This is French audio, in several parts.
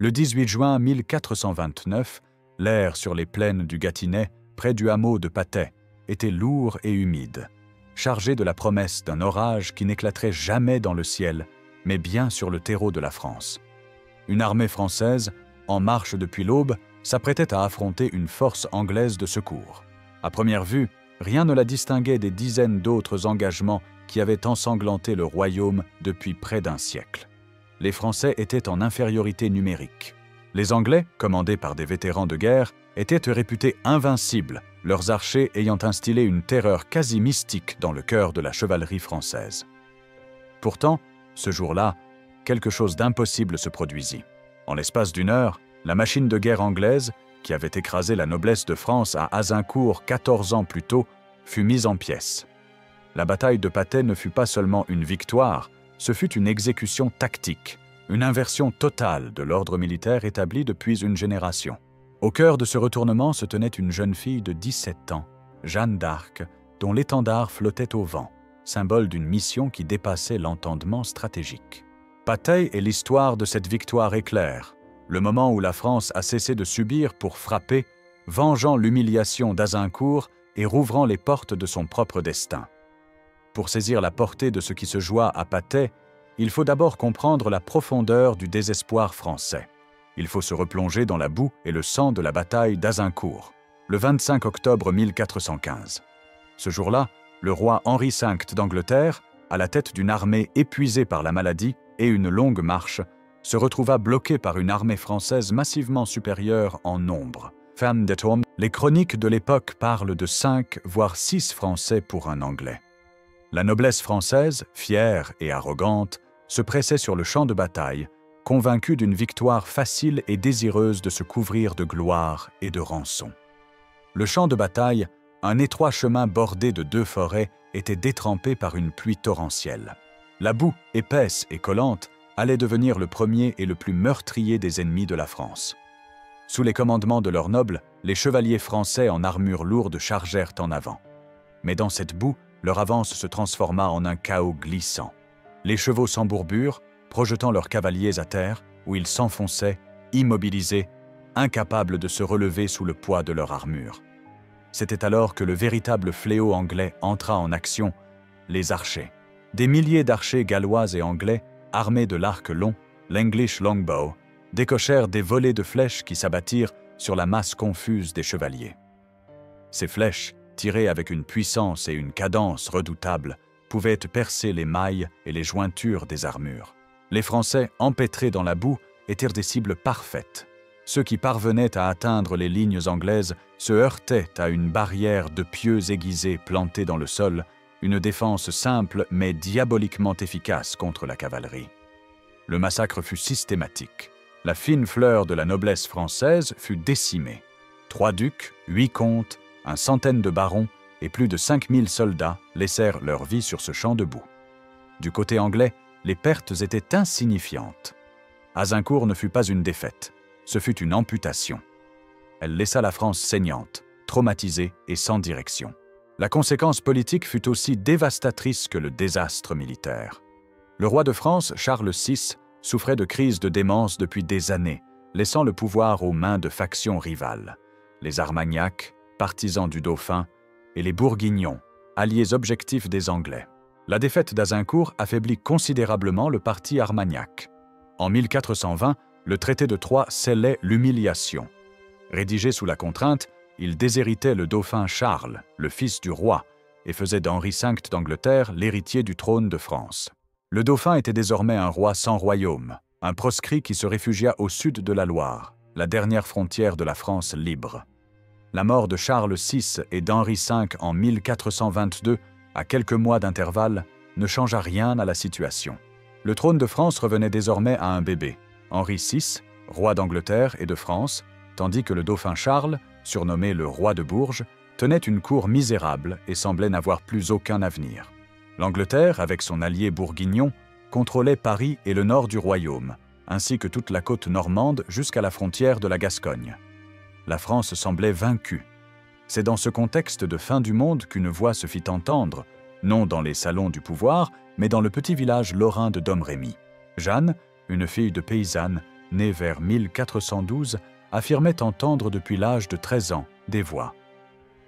Le 18 juin 1429, l'air sur les plaines du Gâtinais, près du hameau de Patay, était lourd et humide, chargé de la promesse d'un orage qui n'éclaterait jamais dans le ciel, mais bien sur le terreau de la France. Une armée française, en marche depuis l'aube, s'apprêtait à affronter une force anglaise de secours. À première vue, rien ne la distinguait des dizaines d'autres engagements qui avaient ensanglanté le royaume depuis près d'un siècle. Les Français étaient en infériorité numérique. Les Anglais, commandés par des vétérans de guerre, étaient réputés invincibles, leurs archers ayant instillé une terreur quasi mystique dans le cœur de la chevalerie française. Pourtant, ce jour-là, quelque chose d'impossible se produisit. En l'espace d'une heure, la machine de guerre anglaise, qui avait écrasé la noblesse de France à Azincourt 14 ans plus tôt, fut mise en pièces. La bataille de Patay ne fut pas seulement une victoire, ce fut une exécution tactique, une inversion totale de l'ordre militaire établi depuis une génération. Au cœur de ce retournement se tenait une jeune fille de 17 ans, Jeanne d'Arc, dont l'étendard flottait au vent, symbole d'une mission qui dépassait l'entendement stratégique. Patay est l'histoire de cette victoire éclair, le moment où la France a cessé de subir pour frapper, vengeant l'humiliation d'Azincourt et rouvrant les portes de son propre destin. Pour saisir la portée de ce qui se joua à Patay, il faut d'abord comprendre la profondeur du désespoir français. Il faut se replonger dans la boue et le sang de la bataille d'Azincourt, le 25 octobre 1415. Ce jour-là, le roi Henri V d'Angleterre, à la tête d'une armée épuisée par la maladie et une longue marche, se retrouva bloqué par une armée française massivement supérieure en nombre. Femme des Tomes, les chroniques de l'époque parlent de 5 voire 6 Français pour un Anglais. La noblesse française, fière et arrogante, se pressait sur le champ de bataille, convaincue d'une victoire facile et désireuse de se couvrir de gloire et de rançon. Le champ de bataille, un étroit chemin bordé de 2 forêts, était détrempé par une pluie torrentielle. La boue, épaisse et collante, allait devenir le premier et le plus meurtrier des ennemis de la France. Sous les commandements de leurs nobles, les chevaliers français en armure lourde chargèrent en avant. Mais dans cette boue, leur avance se transforma en un chaos glissant. Les chevaux s'embourburent, projetant leurs cavaliers à terre, où ils s'enfonçaient, immobilisés, incapables de se relever sous le poids de leur armure. C'était alors que le véritable fléau anglais entra en action, les archers. Des milliers d'archers gallois et anglais, armés de l'arc long, l'English longbow, décochèrent des volées de flèches qui s'abattirent sur la masse confuse des chevaliers. Ces flèches, tirées avec une puissance et une cadence redoutables, pouvaient percer les mailles et les jointures des armures. Les Français, empêtrés dans la boue, étaient des cibles parfaites. Ceux qui parvenaient à atteindre les lignes anglaises se heurtaient à une barrière de pieux aiguisés plantés dans le sol, une défense simple mais diaboliquement efficace contre la cavalerie. Le massacre fut systématique. La fine fleur de la noblesse française fut décimée. 3 ducs, 8 comtes, une centaine de barons et plus de 5000 soldats laissèrent leur vie sur ce champ de boue. Du côté anglais, les pertes étaient insignifiantes. Azincourt ne fut pas une défaite, ce fut une amputation. Elle laissa la France saignante, traumatisée et sans direction. La conséquence politique fut aussi dévastatrice que le désastre militaire. Le roi de France, Charles VI, souffrait de crises de démence depuis des années, laissant le pouvoir aux mains de factions rivales. Les Armagnacs, partisans du dauphin, et les Bourguignons, alliés objectifs des Anglais. La défaite d'Azincourt affaiblit considérablement le parti armagnac. En 1420, le traité de Troyes scellait l'humiliation. Rédigé sous la contrainte, il déshéritait le dauphin Charles, le fils du roi, et faisait d'Henri V d'Angleterre l'héritier du trône de France. Le dauphin était désormais un roi sans royaume, un proscrit qui se réfugia au sud de la Loire, la dernière frontière de la France libre. La mort de Charles VI et d'Henri V en 1422, à quelques mois d'intervalle, ne changea rien à la situation. Le trône de France revenait désormais à un bébé, Henri VI, roi d'Angleterre et de France, tandis que le dauphin Charles, surnommé le roi de Bourges, tenait une cour misérable et semblait n'avoir plus aucun avenir. L'Angleterre, avec son allié bourguignon, contrôlait Paris et le nord du royaume, ainsi que toute la côte normande jusqu'à la frontière de la Gascogne. La France semblait vaincue. C'est dans ce contexte de fin du monde qu'une voix se fit entendre, non dans les salons du pouvoir, mais dans le petit village lorrain de Domrémy. Jeanne, une fille de paysanne, né vers 1412, affirmait entendre depuis l'âge de 13 ans des voix.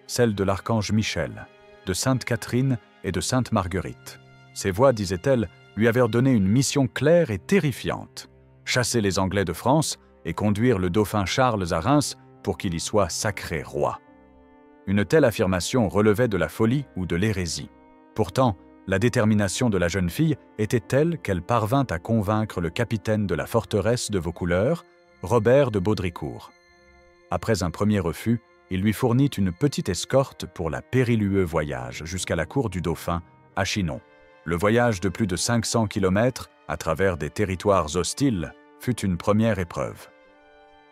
Celles de l'archange Michel, de sainte Catherine et de sainte Marguerite. Ces voix, disait-elle, lui avaient donné une mission claire et terrifiante: chasser les Anglais de France et conduire le dauphin Charles à Reims pour qu'il y soit sacré roi. Une telle affirmation relevait de la folie ou de l'hérésie. Pourtant, la détermination de la jeune fille était telle qu'elle parvint à convaincre le capitaine de la forteresse de Vaucouleurs, Robert de Baudricourt. Après un premier refus, il lui fournit une petite escorte pour la périlleux voyage jusqu'à la cour du dauphin, à Chinon. Le voyage de plus de 500 km à travers des territoires hostiles fut une première épreuve.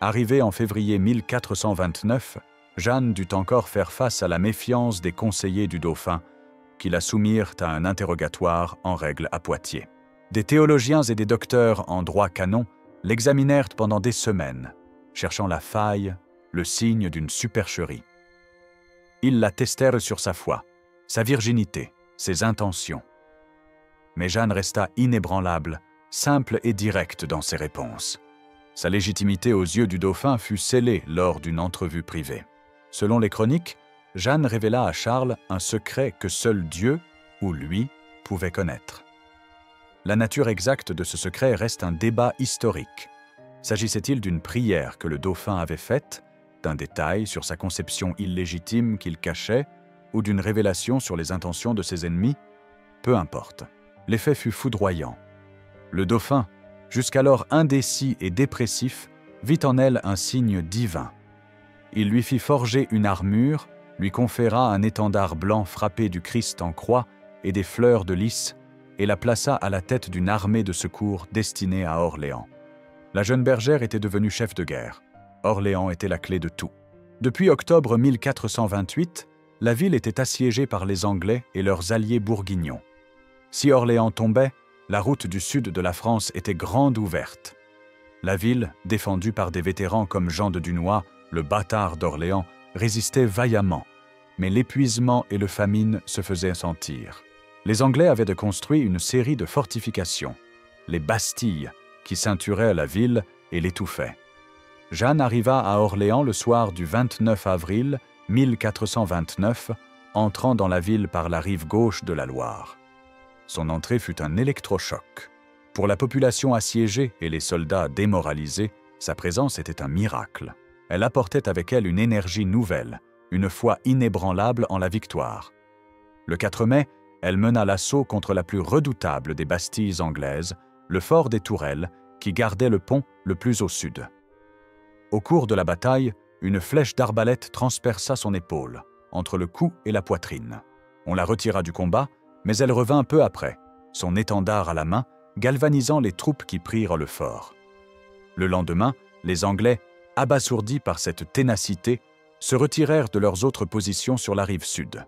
Arrivée en février 1429, Jeanne dut encore faire face à la méfiance des conseillers du dauphin, qui la soumirent à un interrogatoire en règle à Poitiers. Des théologiens et des docteurs en droit canon l'examinèrent pendant des semaines, cherchant la faille, le signe d'une supercherie. Ils la testèrent sur sa foi, sa virginité, ses intentions. Mais Jeanne resta inébranlable, simple et directe dans ses réponses. Sa légitimité aux yeux du dauphin fut scellée lors d'une entrevue privée. Selon les chroniques, Jeanne révéla à Charles un secret que seul Dieu, ou lui, pouvait connaître. La nature exacte de ce secret reste un débat historique. S'agissait-il d'une prière que le dauphin avait faite, d'un détail sur sa conception illégitime qu'il cachait, ou d'une révélation sur les intentions de ses ennemis? Peu importe. L'effet fut foudroyant. Le dauphin, jusqu'alors indécis et dépressif, vit en elle un signe divin. Il lui fit forger une armure, lui conféra un étendard blanc frappé du Christ en croix et des fleurs de lys, et la plaça à la tête d'une armée de secours destinée à Orléans. La jeune bergère était devenue chef de guerre. Orléans était la clé de tout. Depuis octobre 1428, la ville était assiégée par les Anglais et leurs alliés bourguignons. Si Orléans tombait, la route du sud de la France était grande ouverte. La ville, défendue par des vétérans comme Jean de Dunois, le bâtard d'Orléans, résistait vaillamment, mais l'épuisement et le famine se faisaient sentir. Les Anglais avaient de construire une série de fortifications, les bastilles, qui ceinturaient la ville et l'étouffaient. Jeanne arriva à Orléans le soir du 29 avril 1429, entrant dans la ville par la rive gauche de la Loire. Son entrée fut un électrochoc. Pour la population assiégée et les soldats démoralisés, sa présence était un miracle. Elle apportait avec elle une énergie nouvelle, une foi inébranlable en la victoire. Le 4 mai, elle mena l'assaut contre la plus redoutable des bastilles anglaises, le fort des Tourelles, qui gardait le pont le plus au sud. Au cours de la bataille, une flèche d'arbalète transperça son épaule, entre le cou et la poitrine. On la retira du combat, mais elle revint peu après, son étendard à la main, galvanisant les troupes qui prirent le fort. Le lendemain, les Anglais, abasourdis par cette ténacité, se retirèrent de leurs autres positions sur la rive sud.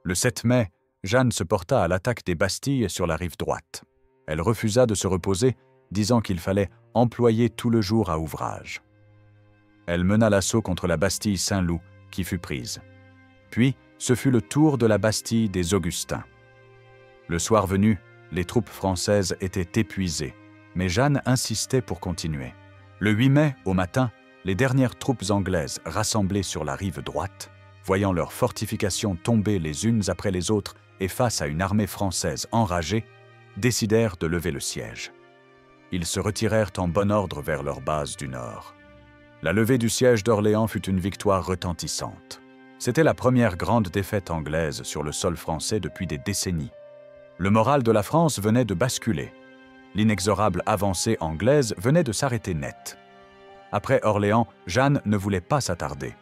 Le 7 mai, Jeanne se porta à l'attaque des bastilles sur la rive droite. Elle refusa de se reposer, disant qu'il fallait employer tout le jour à ouvrage. Elle mena l'assaut contre la bastille Saint-Loup, qui fut prise. Puis, ce fut le tour de la bastille des Augustins. Le soir venu, les troupes françaises étaient épuisées, mais Jeanne insistait pour continuer. Le 8 mai, au matin, les dernières troupes anglaises rassemblées sur la rive droite, voyant leurs fortifications tomber les unes après les autres et face à une armée française enragée, décidèrent de lever le siège. Ils se retirèrent en bon ordre vers leur base du nord. La levée du siège d'Orléans fut une victoire retentissante. C'était la première grande défaite anglaise sur le sol français depuis des décennies. Le moral de la France venait de basculer. L'inexorable avancée anglaise venait de s'arrêter net. Après Orléans, Jeanne ne voulait pas s'attarder.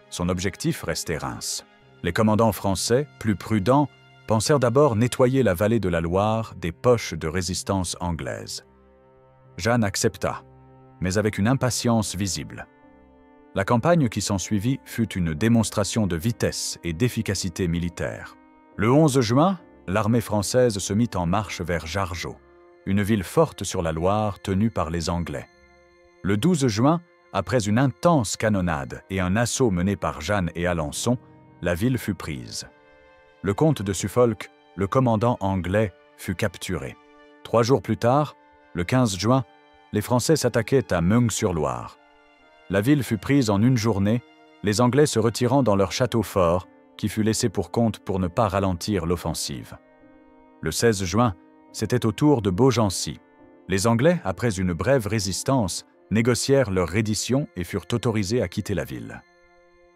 Son objectif restait Reims. Les commandants français, plus prudents, pensèrent d'abord nettoyer la vallée de la Loire des poches de résistance anglaise. Jeanne accepta, mais avec une impatience visible. La campagne qui s'ensuivit fut une démonstration de vitesse et d'efficacité militaire. Le 11 juin, l'armée française se mit en marche vers Jargeau, une ville forte sur la Loire tenue par les Anglais. Le 12 juin, après une intense canonnade et un assaut mené par Jeanne et Alençon, la ville fut prise. Le comte de Suffolk, le commandant anglais, fut capturé. 3 jours plus tard, le 15 juin, les Français s'attaquaient à Meung-sur-Loire. La ville fut prise en une journée, les Anglais se retirant dans leur château fort, qui fut laissé pour compte pour ne pas ralentir l'offensive. Le 16 juin, c'était au tour de Beaugency. Les Anglais, après une brève résistance, négocièrent leur reddition et furent autorisés à quitter la ville.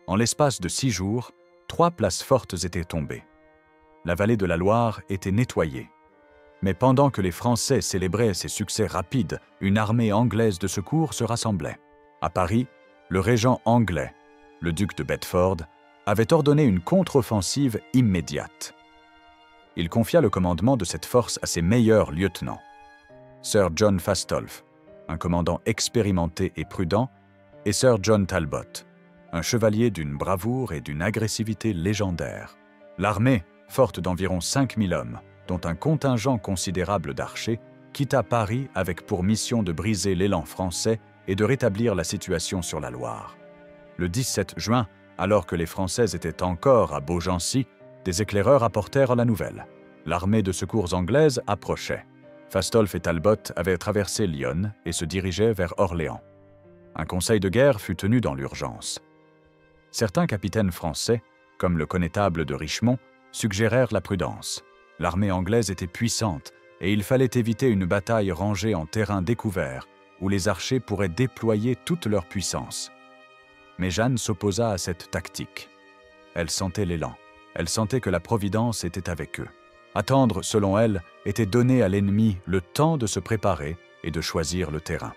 En l'espace de 6 jours, 3 places fortes étaient tombées. La vallée de la Loire était nettoyée. Mais pendant que les Français célébraient ces succès rapides, une armée anglaise de secours se rassemblait. À Paris, le régent anglais, le duc de Bedford, avait ordonné une contre-offensive immédiate. Il confia le commandement de cette force à ses meilleurs lieutenants. Sir John Fastolfe, un commandant expérimenté et prudent, et Sir John Talbot, un chevalier d'une bravoure et d'une agressivité légendaires. L'armée, forte d'environ 5000 hommes, dont un contingent considérable d'archers, quitta Paris avec pour mission de briser l'élan français et de rétablir la situation sur la Loire. Le 17 juin, alors que les Français étaient encore à Beaugency, des éclaireurs apportèrent la nouvelle. L'armée de secours anglaise approchait. Fastolfe et Talbot avaient traversé l'Yonne et se dirigeaient vers Orléans. Un conseil de guerre fut tenu dans l'urgence. Certains capitaines français, comme le connétable de Richmond, suggérèrent la prudence. L'armée anglaise était puissante et il fallait éviter une bataille rangée en terrain découvert où les archers pourraient déployer toute leur puissance. Mais Jeanne s'opposa à cette tactique. Elle sentait l'élan, elle sentait que la Providence était avec eux. Attendre, selon elle, était donner à l'ennemi le temps de se préparer et de choisir le terrain.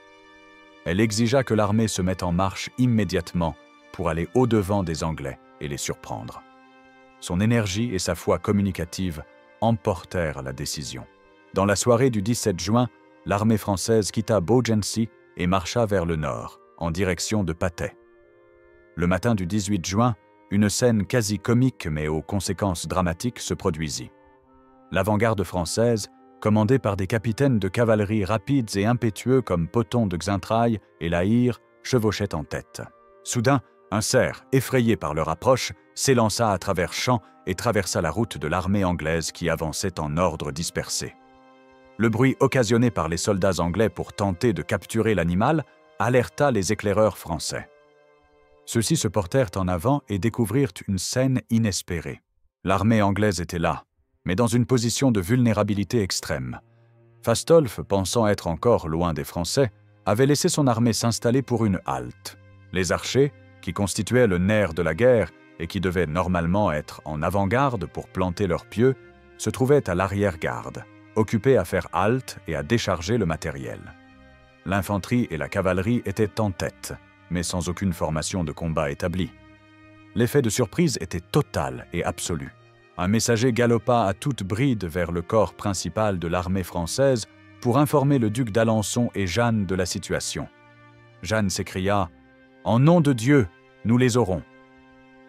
Elle exigea que l'armée se mette en marche immédiatement pour aller au-devant des Anglais et les surprendre. Son énergie et sa foi communicative emportèrent la décision. Dans la soirée du 17 juin, l'armée française quitta Beaugency et marcha vers le nord, en direction de Patay. Le matin du 18 juin, une scène quasi comique mais aux conséquences dramatiques se produisit. L'avant-garde française, commandée par des capitaines de cavalerie rapides et impétueux comme Pothon de Xaintrailles et La Hire, chevauchait en tête. Soudain, un cerf, effrayé par leur approche, s'élança à travers champs et traversa la route de l'armée anglaise qui avançait en ordre dispersé. Le bruit occasionné par les soldats anglais pour tenter de capturer l'animal alerta les éclaireurs français. Ceux-ci se portèrent en avant et découvrirent une scène inespérée. L'armée anglaise était là, mais dans une position de vulnérabilité extrême. Fastolfe, pensant être encore loin des Français, avait laissé son armée s'installer pour une halte. Les archers, qui constituaient le nerf de la guerre et qui devaient normalement être en avant-garde pour planter leurs pieux, se trouvaient à l'arrière-garde, occupés à faire halte et à décharger le matériel. L'infanterie et la cavalerie étaient en tête, mais sans aucune formation de combat établie. L'effet de surprise était total et absolu. Un messager galopa à toute bride vers le corps principal de l'armée française pour informer le duc d'Alençon et Jeanne de la situation. Jeanne s'écria « En nom de Dieu, nous les aurons !»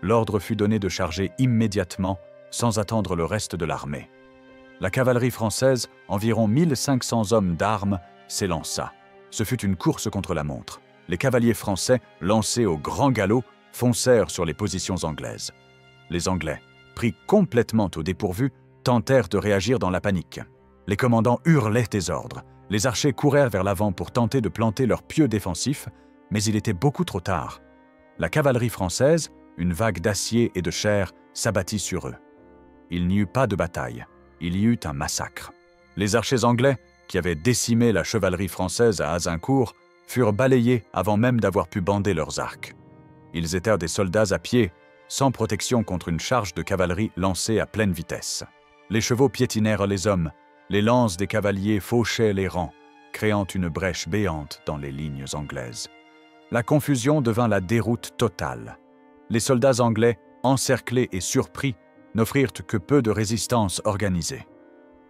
L'ordre fut donné de charger immédiatement, sans attendre le reste de l'armée. La cavalerie française, environ 1500 hommes d'armes, s'élança. Ce fut une course contre la montre. Les cavaliers français, lancés au grand galop, foncèrent sur les positions anglaises. Les Anglais, pris complètement au dépourvu, tentèrent de réagir dans la panique. Les commandants hurlaient des ordres. Les archers courèrent vers l'avant pour tenter de planter leurs pieux défensifs, mais il était beaucoup trop tard. La cavalerie française, une vague d'acier et de chair, s'abattit sur eux. Il n'y eut pas de bataille, il y eut un massacre. Les archers anglais, qui avaient décimé la chevalerie française à Azincourt, furent balayés avant même d'avoir pu bander leurs arcs. Ils étaient des soldats à pied, sans protection contre une charge de cavalerie lancée à pleine vitesse. Les chevaux piétinèrent les hommes, les lances des cavaliers fauchaient les rangs, créant une brèche béante dans les lignes anglaises. La confusion devint la déroute totale. Les soldats anglais, encerclés et surpris, n'offrirent que peu de résistance organisée.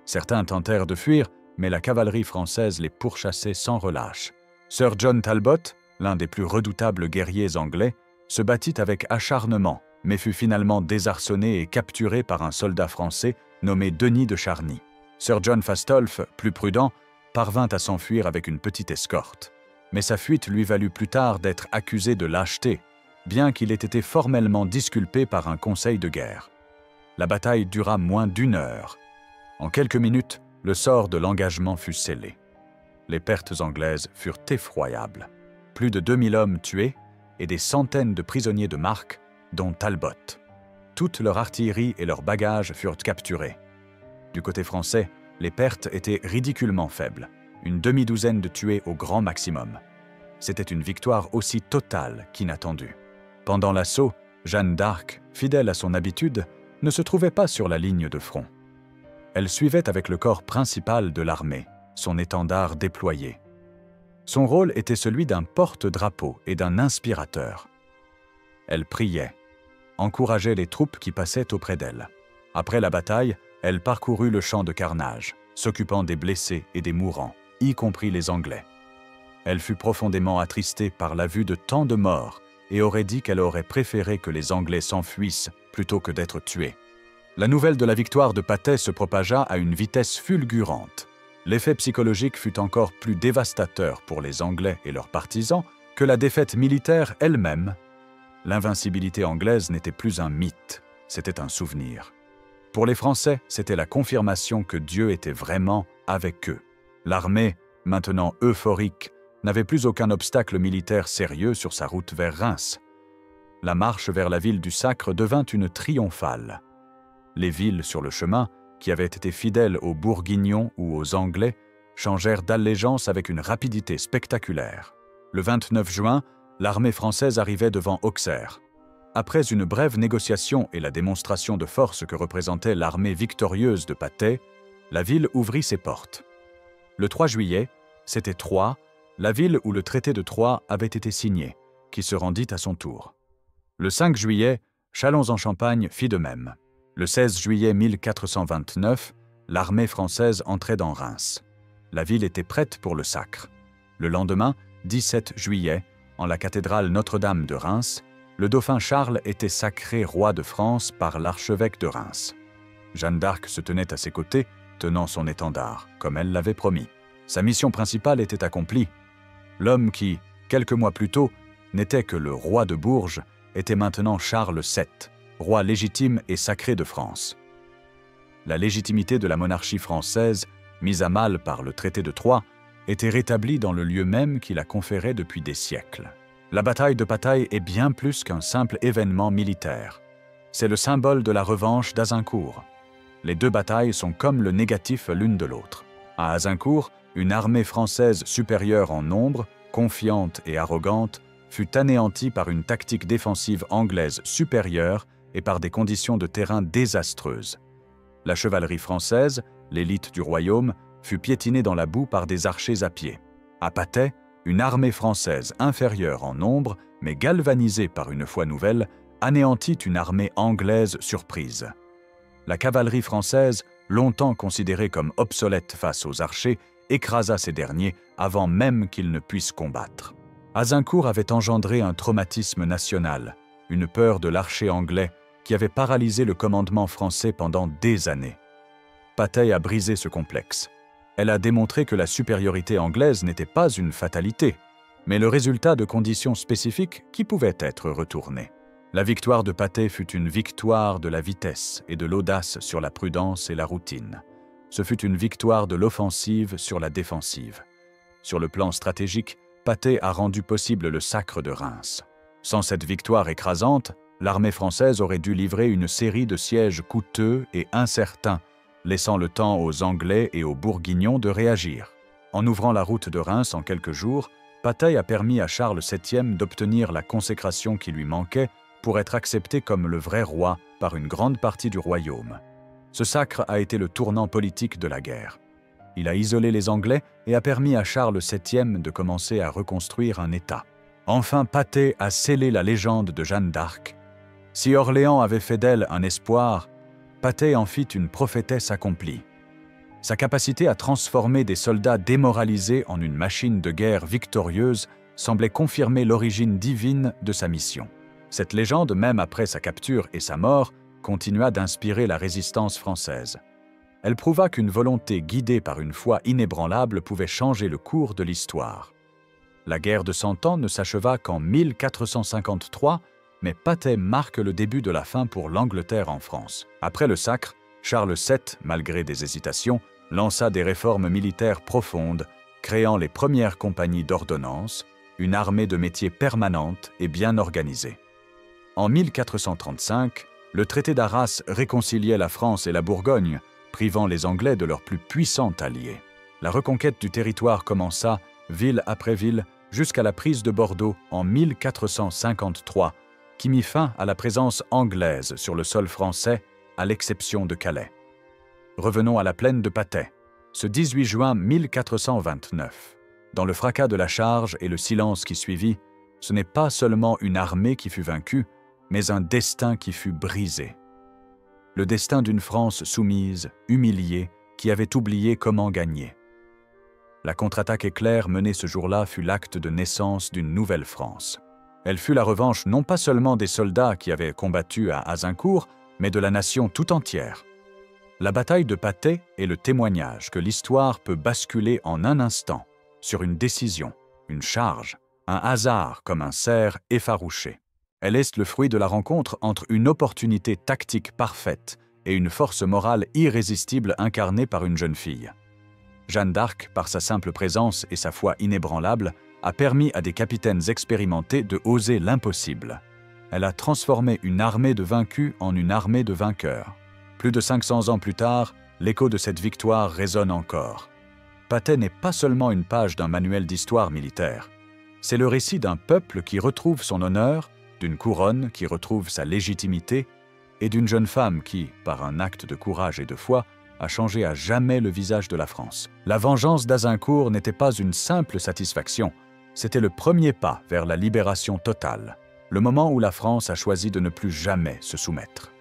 Certains tentèrent de fuir, mais la cavalerie française les pourchassait sans relâche. Sir John Talbot, l'un des plus redoutables guerriers anglais, se battit avec acharnement, mais fut finalement désarçonné et capturé par un soldat français nommé Denis de Charny. Sir John Fastolfe, plus prudent, parvint à s'enfuir avec une petite escorte. Mais sa fuite lui valut plus tard d'être accusé de lâcheté, bien qu'il ait été formellement disculpé par un conseil de guerre. La bataille dura moins d'1 heure. En quelques minutes, le sort de l'engagement fut scellé. Les pertes anglaises furent effroyables. Plus de 2000 hommes tués et des centaines de prisonniers de marque, dont Talbot. Toute leur artillerie et leurs bagages furent capturés. Du côté français, les pertes étaient ridiculement faibles, une demi-douzaine de tués au grand maximum. C'était une victoire aussi totale qu'inattendue. Pendant l'assaut, Jeanne d'Arc, fidèle à son habitude, ne se trouvait pas sur la ligne de front. Elle suivait avec le corps principal de l'armée, son étendard déployé. Son rôle était celui d'un porte-drapeau et d'un inspirateur. Elle priait, encourageait les troupes qui passaient auprès d'elle. Après la bataille, elle parcourut le champ de carnage, s'occupant des blessés et des mourants, y compris les Anglais. Elle fut profondément attristée par la vue de tant de morts et aurait dit qu'elle aurait préféré que les Anglais s'enfuissent plutôt que d'être tués. La nouvelle de la victoire de Patay se propagea à une vitesse fulgurante. L'effet psychologique fut encore plus dévastateur pour les Anglais et leurs partisans que la défaite militaire elle-même. L'invincibilité anglaise n'était plus un mythe, c'était un souvenir. Pour les Français, c'était la confirmation que Dieu était vraiment avec eux. L'armée, maintenant euphorique, n'avait plus aucun obstacle militaire sérieux sur sa route vers Reims. La marche vers la ville du Sacre devint une triomphale. Les villes sur le chemin, qui avaient été fidèles aux Bourguignons ou aux Anglais, changèrent d'allégeance avec une rapidité spectaculaire. Le 29 juin, l'armée française arrivait devant Auxerre. Après une brève négociation et la démonstration de force que représentait l'armée victorieuse de Patay, la ville ouvrit ses portes. Le 3 juillet, c'était Troyes, la ville où le traité de Troyes avait été signé, qui se rendit à son tour. Le 5 juillet, Châlons-en-Champagne fit de même. Le 16 juillet 1429, l'armée française entrait dans Reims. La ville était prête pour le sacre. Le lendemain, 17 juillet, en la cathédrale Notre-Dame de Reims, le dauphin Charles était sacré roi de France par l'archevêque de Reims. Jeanne d'Arc se tenait à ses côtés, tenant son étendard, comme elle l'avait promis. Sa mission principale était accomplie. L'homme qui, quelques mois plus tôt, n'était que le roi de Bourges, était maintenant Charles VII, roi légitime et sacré de France. La légitimité de la monarchie française, mise à mal par le traité de Troyes, était rétablie dans le lieu même qui la conférait depuis des siècles. La bataille de Patay est bien plus qu'un simple événement militaire. C'est le symbole de la revanche d'Azincourt. Les deux batailles sont comme le négatif l'une de l'autre. À Azincourt, une armée française supérieure en nombre, confiante et arrogante, fut anéantie par une tactique défensive anglaise supérieure et par des conditions de terrain désastreuses. La chevalerie française, l'élite du royaume, fut piétinée dans la boue par des archers à pied. À Patay, une armée française inférieure en nombre, mais galvanisée par une foi nouvelle, anéantit une armée anglaise surprise. La cavalerie française, longtemps considérée comme obsolète face aux archers, écrasa ces derniers avant même qu'ils ne puissent combattre. Azincourt avait engendré un traumatisme national, une peur de l'archer anglais qui avait paralysé le commandement français pendant des années. Patay a brisé ce complexe. Elle a démontré que la supériorité anglaise n'était pas une fatalité, mais le résultat de conditions spécifiques qui pouvaient être retournées. La victoire de Patay fut une victoire de la vitesse et de l'audace sur la prudence et la routine. Ce fut une victoire de l'offensive sur la défensive. Sur le plan stratégique, Patay a rendu possible le sacre de Reims. Sans cette victoire écrasante, l'armée française aurait dû livrer une série de sièges coûteux et incertains, laissant le temps aux Anglais et aux Bourguignons de réagir. En ouvrant la route de Reims en quelques jours, Patay a permis à Charles VII d'obtenir la consécration qui lui manquait pour être accepté comme le vrai roi par une grande partie du royaume. Ce sacre a été le tournant politique de la guerre. Il a isolé les Anglais et a permis à Charles VII de commencer à reconstruire un État. Enfin, Patay a scellé la légende de Jeanne d'Arc. Si Orléans avait fait d'elle un espoir, Patay en fit une prophétesse accomplie. Sa capacité à transformer des soldats démoralisés en une machine de guerre victorieuse semblait confirmer l'origine divine de sa mission. Cette légende, même après sa capture et sa mort, continua d'inspirer la résistance française. Elle prouva qu'une volonté guidée par une foi inébranlable pouvait changer le cours de l'histoire. La guerre de Cent Ans ne s'acheva qu'en 1453, mais Patay marque le début de la fin pour l'Angleterre en France. Après le sacre, Charles VII, malgré des hésitations, lança des réformes militaires profondes, créant les premières compagnies d'ordonnance, une armée de métiers permanente et bien organisée. En 1435, le traité d'Arras réconciliait la France et la Bourgogne, privant les Anglais de leur plus puissant allié. La reconquête du territoire commença, ville après ville, jusqu'à la prise de Bordeaux en 1453, qui mit fin à la présence anglaise sur le sol français, à l'exception de Calais. Revenons à la plaine de Patay, ce 18 juin 1429. Dans le fracas de la charge et le silence qui suivit, ce n'est pas seulement une armée qui fut vaincue, mais un destin qui fut brisé. Le destin d'une France soumise, humiliée, qui avait oublié comment gagner. La contre-attaque éclair menée ce jour-là fut l'acte de naissance d'une nouvelle France. Elle fut la revanche non pas seulement des soldats qui avaient combattu à Azincourt, mais de la nation tout entière. La bataille de Patay est le témoignage que l'histoire peut basculer en un instant, sur une décision, une charge, un hasard comme un cerf effarouché. Elle est le fruit de la rencontre entre une opportunité tactique parfaite et une force morale irrésistible incarnée par une jeune fille. Jeanne d'Arc, par sa simple présence et sa foi inébranlable, a permis à des capitaines expérimentés de oser l'impossible. Elle a transformé une armée de vaincus en une armée de vainqueurs. Plus de 500 ans plus tard, l'écho de cette victoire résonne encore. Patay n'est pas seulement une page d'un manuel d'histoire militaire. C'est le récit d'un peuple qui retrouve son honneur, d'une couronne qui retrouve sa légitimité et d'une jeune femme qui, par un acte de courage et de foi, a changé à jamais le visage de la France. La vengeance d'Azincourt n'était pas une simple satisfaction, c'était le premier pas vers la libération totale, le moment où la France a choisi de ne plus jamais se soumettre.